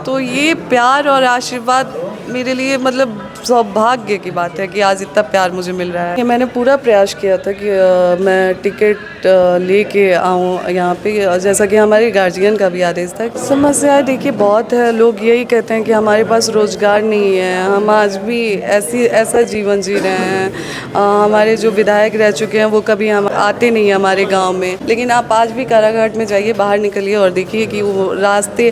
तो ये प्यार और आशीर्वाद मेरे लिए मतलब सौभाग्य की बात है कि आज इतना प्यार मुझे मिल रहा है। कि मैंने पूरा प्रयास किया था कि मैं टिकट लेके आऊँ यहाँ पे, जैसा कि हमारे गार्जियन का भी आदेश था। समस्याएं देखिए बहुत है, लोग यही कहते हैं कि हमारे पास रोज़गार नहीं है, हम आज भी ऐसा जीवन जी रहे हैं। हमारे जो विधायक रह चुके हैं वो कभी हम आते नहीं हैं हमारे गाँव में, लेकिन आप आज भी काराघाट में जाइए, बाहर निकलिए और देखिए कि वो रास्ते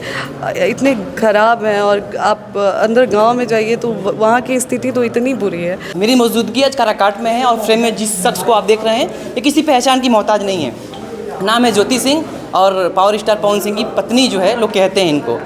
इतने ख़राब हैं, और आप अंदर गांव में जाइए तो वहाँ की स्थिति तो इतनी बुरी है। मेरी मौजूदगी आज काराकाट में है और फ्रेम में जिस शख्स को आप देख रहे हैं ये किसी पहचान की मोहताज नहीं है। नाम है ज्योति सिंह और पावर स्टार पवन सिंह की पत्नी जो है लोग कहते हैं इनको।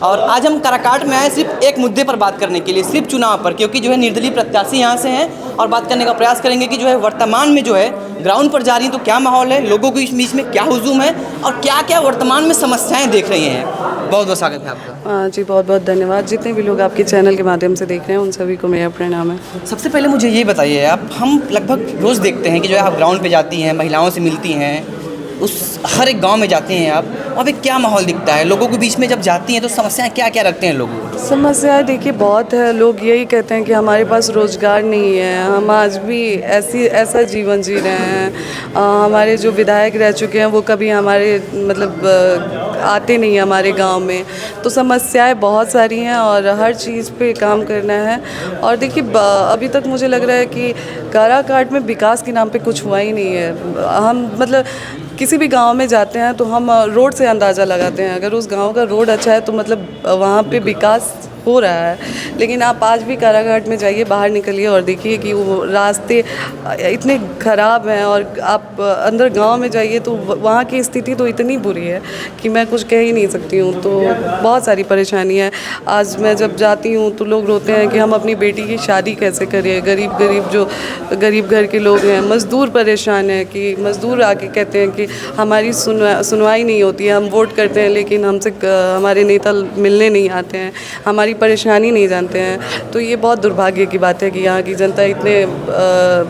और आज हम काराकाट में आए सिर्फ एक मुद्दे पर बात करने के लिए, सिर्फ चुनाव पर, क्योंकि जो है निर्दलीय प्रत्याशी यहाँ से हैं और बात करने का प्रयास करेंगे कि जो है वर्तमान में जो है ग्राउंड पर जा रही तो क्या माहौल है, लोगों के बीच में क्या हुजूम है और क्या क्या वर्तमान में समस्याएं देख रही हैं। बहुत बहुत स्वागत है आपका। जी बहुत बहुत धन्यवाद। जितने भी लोग आपके चैनल के माध्यम से देख रहे हैं उन सभी को मेरा प्रणाम है। सबसे पहले मुझे ये बताइए, आप हम लगभग रोज़ देखते हैं कि जो है आप ग्राउंड पे जाती हैं, महिलाओं से मिलती हैं, उस हर एक गांव में जाती हैं आप, वहाँ पे क्या माहौल दिखता है? लोगों के बीच में जब जाती हैं तो समस्याएं क्या क्या रखते हैं लोग? समस्याएं देखिए बहुत है, लोग यही कहते हैं कि हमारे पास रोज़गार नहीं है, हम आज भी ऐसा जीवन जी रहे हैं। हमारे जो विधायक रह चुके हैं वो कभी हमारे मतलब आते नहीं हैं हमारे गांव में, तो समस्याएं बहुत सारी हैं और हर चीज़ पे काम करना है। और देखिए अभी तक मुझे लग रहा है कि काराकाट में विकास के नाम पे कुछ हुआ ही नहीं है। हम मतलब किसी भी गांव में जाते हैं तो हम रोड से अंदाज़ा लगाते हैं, अगर उस गांव का रोड अच्छा है तो मतलब वहाँ पे विकास हो रहा है। लेकिन आप आज भी काराघाट में जाइए, बाहर निकलिए और देखिए कि वो रास्ते इतने ख़राब हैं, और आप अंदर गांव में जाइए तो वहाँ की स्थिति तो इतनी बुरी है कि मैं कुछ कह ही नहीं सकती हूँ। तो बहुत सारी परेशानी है। आज मैं जब जाती हूँ तो लोग रोते हैं कि हम अपनी बेटी की शादी कैसे करें। गरीब घर के लोग हैं, मज़दूर परेशान हैं कि मज़दूर आके कहते हैं कि हमारी सुनवाई नहीं होती है, हम वोट करते हैं लेकिन हमसे हमारे नेता मिलने नहीं आते हैं, हमारी परेशानी नहीं जानते हैं। तो ये बहुत दुर्भाग्य की बात है कि यहाँ की जनता इतने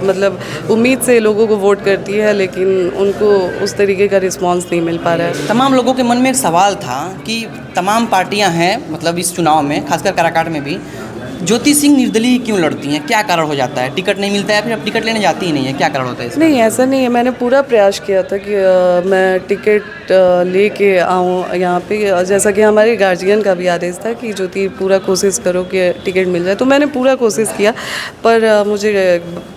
मतलब उम्मीद से लोगों को वोट करती है लेकिन उनको उस तरीके का रिस्पांस नहीं मिल पा रहा है। तमाम लोगों के मन में एक सवाल था कि तमाम पार्टियां हैं मतलब इस चुनाव में, खासकर काराकाट में भी, ज्योति सिंह निर्दलीय क्यों लड़ती हैं? क्या कारण हो जाता है? टिकट नहीं मिलता है, फिर अब टिकट लेने जाती ही नहीं है, क्या कारण होता है इसमें? नहीं, ऐसा नहीं है। मैंने पूरा प्रयास किया था कि मैं टिकट लेके आऊँ यहाँ पे, जैसा कि हमारे गार्जियन का भी आदेश था कि ज्योति पूरा कोशिश करो कि टिकट मिल जाए। तो मैंने पूरा कोशिश किया, पर मुझे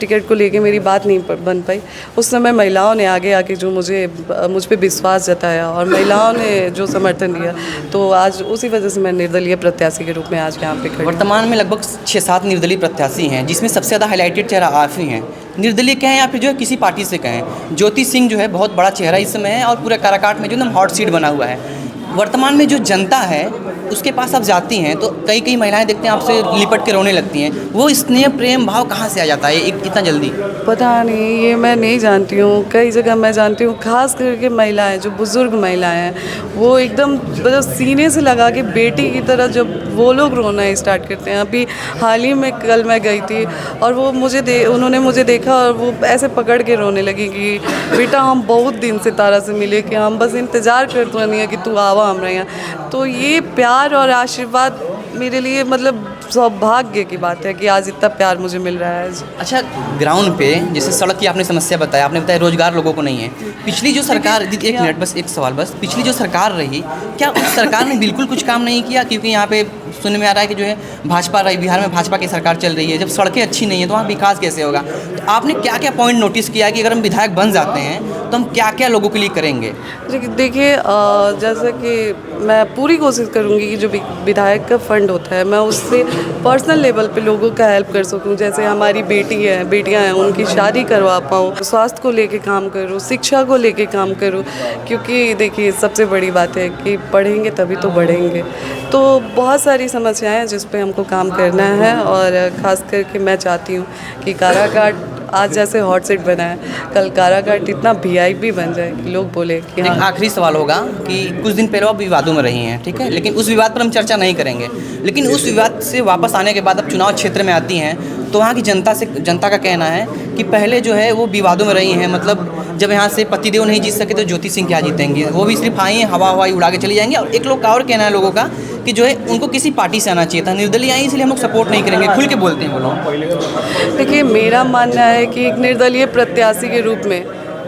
टिकट को लेके मेरी बात नहीं बन पाई। उस समय महिलाओं ने आगे आके जो मुझ पे विश्वास जताया और महिलाओं ने जो समर्थन दिया, तो आज उसी वजह से मैं निर्दलीय प्रत्याशी के रूप में आज यहाँ पे खड़ी। वर्तमान में लगभग 6-7 निर्दलीय प्रत्याशी हैं, जिसमें सबसे ज़्यादा हाईलाइटेड चेहरा आप ही हैं। निर्दलीय कहें या फिर जो है किसी पार्टी से कहें, ज्योति सिंह जो है बहुत बड़ा चेहरा इस समय है और पूरे काराकाट में जो ना हॉट सीट बना हुआ है। वर्तमान में जो जनता है उसके पास आप जाती हैं तो कई महिलाएं देखते हैं आपसे लिपट के रोने लगती हैं। वो स्नेह प्रेम भाव कहाँ से आ जाता है इतना जल्दी? पता नहीं, ये मैं नहीं जानती हूँ। कई जगह मैं जानती हूँ, खास करके महिलाएं, जो बुज़ुर्ग महिलाएं हैं, वो एकदम मतलब सीने से लगा के बेटी की तरह जब वो लोग रोना स्टार्ट करते हैं। अभी हाल ही में कल मैं गई थी और वो उन्होंने मुझे देखा और वो ऐसे पकड़ के रोने लगी कि बेटा हम बहुत दिन से तारा से मिले, कि हम बस इंतज़ार करते नहीं है कि तू आवा हमारे यहाँ। तो ये प्यार और आशीर्वाद मेरे लिए मतलब सौभाग्य की बात है कि आज इतना प्यार मुझे मिल रहा है। अच्छा, ग्राउंड पे जैसे सड़क की आपने समस्या बताया, आपने बताया रोजगार लोगों को नहीं है। पिछली जो सरकार, एक मिनट बस, एक सवाल बस, पिछली जो सरकार रही, क्या उस सरकार ने बिल्कुल कुछ काम नहीं किया? क्योंकि यहाँ पे सुनने में आ रहा है कि जो है भाजपा रही, बिहार में भाजपा की सरकार चल रही है, जब सड़कें अच्छी नहीं है तो वहाँ विकास कैसे होगा? तो आपने क्या क्या पॉइंट नोटिस किया कि अगर हम विधायक बन जाते हैं तो हम क्या क्या लोगों के लिए करेंगे? देखिए जैसे कि मैं पूरी कोशिश करूँगी कि जो विधायक का फंड होता है मैं उससे पर्सनल लेवल पे लोगों का हेल्प कर सकूँ। जैसे हमारी बेटियां हैं, उनकी शादी करवा पाऊँ, स्वास्थ्य को लेके काम करूँ, शिक्षा को लेके काम करूँ, क्योंकि देखिए सबसे बड़ी बात है कि पढ़ेंगे तभी तो बढ़ेंगे। तो बहुत सारी समस्याएं हैं जिस पे हमको काम करना है और ख़ास करके मैं चाहती हूँ कि काराकाट आज जैसे हॉट सीट बना है, कल काराकाट इतना VIP बन जाए कि लोग बोले कि हाँ। आखिरी सवाल होगा कि कुछ दिन पहले आप विवादों में रही हैं, ठीक है, लेकिन उस विवाद पर हम चर्चा नहीं करेंगे। लेकिन उस विवाद से वापस आने के बाद अब चुनाव क्षेत्र में आती हैं तो वहाँ की जनता का कहना है कि पहले जो है वो विवादों में रही हैं, मतलब जब यहाँ से पतिदेव नहीं जीत सके तो ज्योति सिंह क्या जीतेंगी, वो भी सिर्फ आई हैं, हवाई उड़ा के चली जाएंगी। और एक लोग का और कहना है लोगों का कि जो है उनको किसी पार्टी से आना चाहिए था, निर्दलीय आई इसलिए हम लोग सपोर्ट नहीं करेंगे, खुल के बोलते हैं वो लोग। देखिए, मेरा मानना है कि एक निर्दलीय प्रत्याशी के रूप में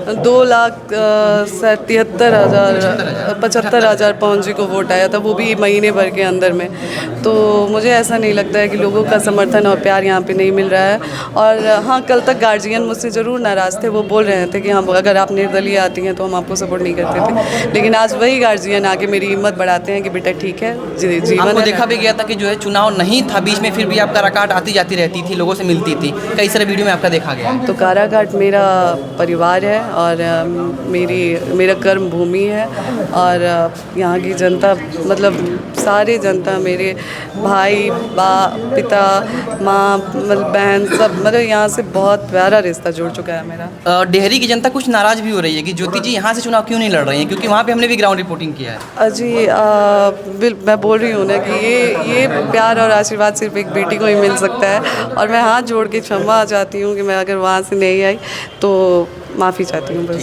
2,73,000 पवन जी को वोट आया था, वो भी महीने भर के अंदर में। तो मुझे ऐसा नहीं लगता है कि लोगों का समर्थन और प्यार यहाँ पे नहीं मिल रहा है। और हाँ, कल तक गार्जियन मुझसे ज़रूर नाराज़ थे, वो बोल रहे थे कि हाँ, अगर आप निर्दलीय आती हैं तो हम आपको सपोर्ट नहीं करते थे। लेकिन आज वही गार्जियन आके मेरी हिम्मत बढ़ाते हैं कि बेटा ठीक है, जीवन आपको है। देखा भी गया था कि जो है चुनाव नहीं था बीच में, फिर भी आप काराकाट आती जाती रहती थी, लोगों से मिलती थी, कई सारे वीडियो में आपका देखा गया। तो काराकाट मेरा परिवार है और मेरा कर्म भूमि है। और यहाँ की जनता, मतलब सारी जनता, मेरे भाई, पिता, माँ, मतलब बहन, सब, मतलब यहाँ से बहुत प्यारा रिश्ता जुड़ चुका है मेरा। डेहरी की जनता कुछ नाराज़ भी हो रही है कि ज्योति जी यहाँ से चुनाव क्यों नहीं लड़ रही हैं, क्योंकि वहाँ पे हमने भी ग्राउंड रिपोर्टिंग किया है। जी, मैं बोल रही हूँ ना कि ये प्यार और आशीर्वाद सिर्फ एक बेटी को ही मिल सकता है। और मैं हाथ जोड़ के क्षमा चाहती हूँ कि मैं अगर वहाँ से नहीं आई तो माफ़ी चाहती हूँ बस।